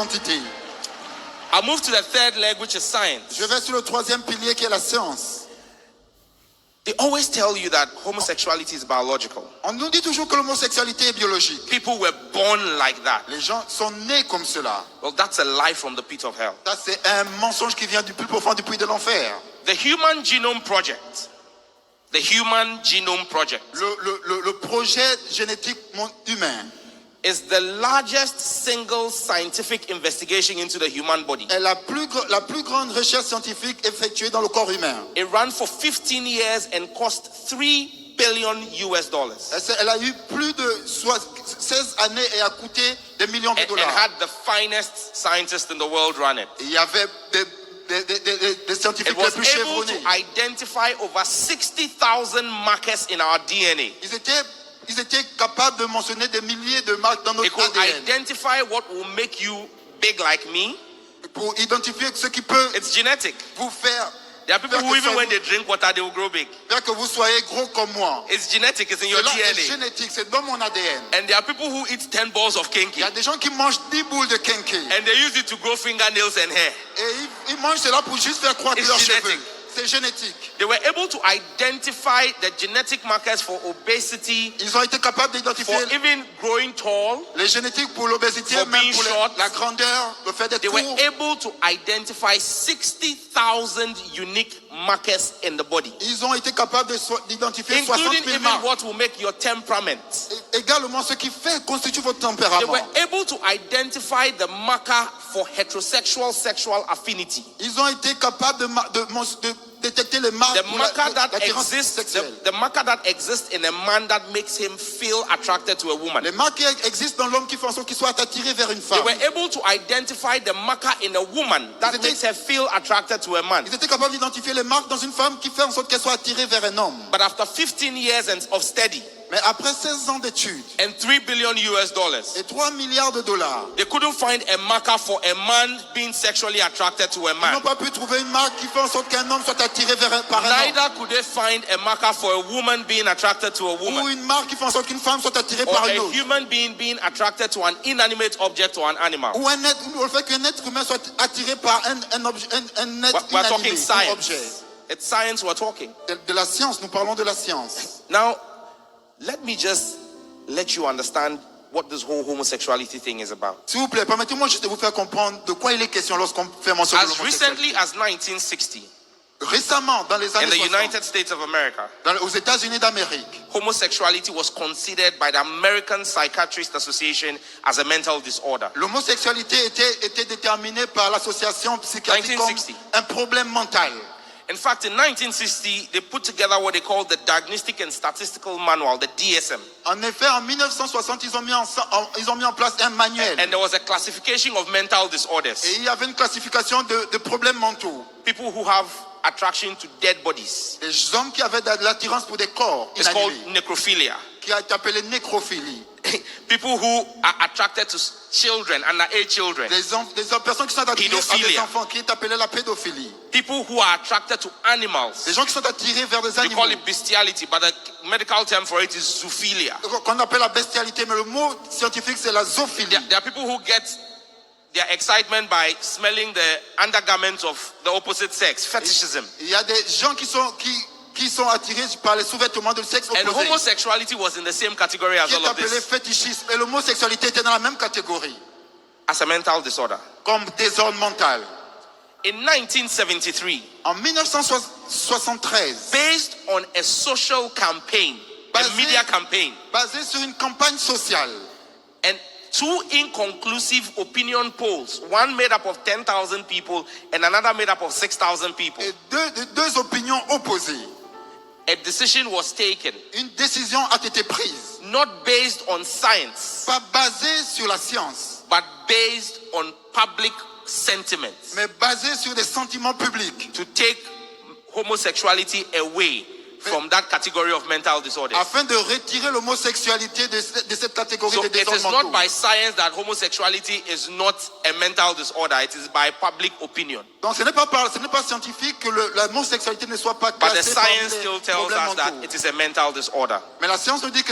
Identité. I'll move to the third leg, which is science. Je vais sur le troisième pilier qui est la science. They always tell you that homosexuality is biological. On nous dit toujours que l'homosexualité est biologique. People were born like that. Les gens sont nés comme cela. Well, that's a lie from the pit of hell. Ça, c'est un mensonge qui vient du plus profond du puits de l'enfer. The Human Genome Project. The Human Genome Project Le projet génétique humain is the largest single scientific investigation into the human body. est la plus grande recherche scientifique effectuée dans le corps humain. It ran for 15 years and cost $3 billion. Elle a eu plus de 16 années et a coûté des millions de And dollars. had the finest scientists in the world run it. Il y avait des scientifiques It les was plus able chevronnés. to identify over 60,000 markers in our DNA. Ils étaient capables de mentionner des milliers de marques dans It notre could ADN identify what will make you big like me. pour identifier ce qui peut It's genetic. vous faire There are people who, even when they drink water, they will grow big. que vous soyez gros comme moi. It's genetic. It's in your Cela est DNA. génétique, c'est dans mon ADN. And there are people who eat 10 balls of Il kenke. y a des gens qui mangent 10 boules de kenke And they use it to grow fingernails and hair. et ils mangent cela pour juste faire croître It's leurs genetic. cheveux. C'est génétique. They were able to identify the genetic markers for obesity, Ils ont été capables d'identifier for even growing tall. les génétiques pour l'obésité, For même being pour short. la grandeur, le fait d'être They were court. able to identify 60,000 unique markers in the body, Ils ont été capables d'identifier 60 including 000 even marques. what will make your temperament. Également ce qui constitue votre They tempérament. were able to identify the marker for heterosexual sexual affinity. Ils ont été capables de détecter les marques The pour marker that l'attirance exists, sexuelle. the marker that exists in a man that makes him feel attracted to a woman. Les marques qui existent dans l'homme qui font en sorte qu'il soit attiré vers une They femme. were able to identify the marker in a woman that Ils étaient- makes her feel attracted to a man. Ils étaient capables d'identifier les marques dans une femme qui fait en sorte qu'elle soit attirée vers un homme. But after 15 years of study Mais après 16 ans d'études and $3 billion, et 3 milliards de dollars, they couldn't find a marker for a man being sexually attracted to a ils man. n'ont pas pu trouver une marque qui fait en sorte qu'un homme soit attiré par un homme. Neither could they find a marker for a woman being attracted to a Ou woman, une marque qui fait en sorte qu'une femme soit attirée or par a une autre. human being attracted to an inanimate object or an animal. Ou le fait qu'un être humain soit attiré par un objet, un être We're talking inanimé, un objet. science. It's science we're talking. De la science, nous parlons de la science. Now, let me just let you understand what this whole homosexuality thing is about. S'il vous plaît, permettez-moi juste de vous faire comprendre de quoi il est question lorsqu'on fait mention de As l'homosexualité. recently as 1960, Récemment, dans les in années the 60, United States of America, aux États-Unis d'Amérique, homosexuality was considered by the American Psychiatrist Association as a mental disorder. l'homosexualité était déterminée par l'association psychiatrique comme 1960. un problème mental. In fact, in 1960, they put together what they call the Diagnostic and Statistical Manual, the DSM. En effet, en 1960, ils ont mis en place un manuel. And there was a classification of mental disorders. Et il y avait une classification de problèmes mentaux. People who have attraction to dead bodies. Des hommes qui avaient de l'attirance pour des corps It's called inanimés, necrophilia. qui a été appelé nécrophilie. People who are attracted to children, underage children. Des personnes qui sont attirées à des Pédophilie. enfants, qui est appelée la pédophilie. People who are attracted to animals. Des gens qui sont attirés vers des We animaux, call it bestiality, but the medical term for it is zoophilia. qu'on appelle la bestialité, mais le mot scientifique c'est la zoophilie. There are people who get their excitement by smelling the undergarments of the opposite sex, fetishism. Il y a des gens qui sont attirés par les sous-vêtements de sexe And opposé, homosexuality was in the same category as qui all est of appelé this, fétichisme. Et l'homosexualité était dans la même catégorie, as a mental disorder. comme désordre mental. In 1973, En 1973, based on a social campaign, a Basé- media campaign, basé sur une campagne sociale, and two inconclusive opinion polls, one made up of 10,000 people and another made up of 6,000 people, et deux opinions opposées, a decision was taken, une décision a été prise, not based on science, pas basée sur la science, but based on public sentiment, mais basée sur des sentiments publics, to take homosexuality away from that category of mental disorders. afin de retirer l'homosexualité de cette catégorie So de it désordres is not mentaux. by science that homosexuality is not a mental disorder. It is by public opinion. Donc ce n'est pas scientifique que l'homosexualité ne soit pas But the classée parmi science les still tells problèmes us that mentaux. it is a mental disorder. Mais la science nous dit que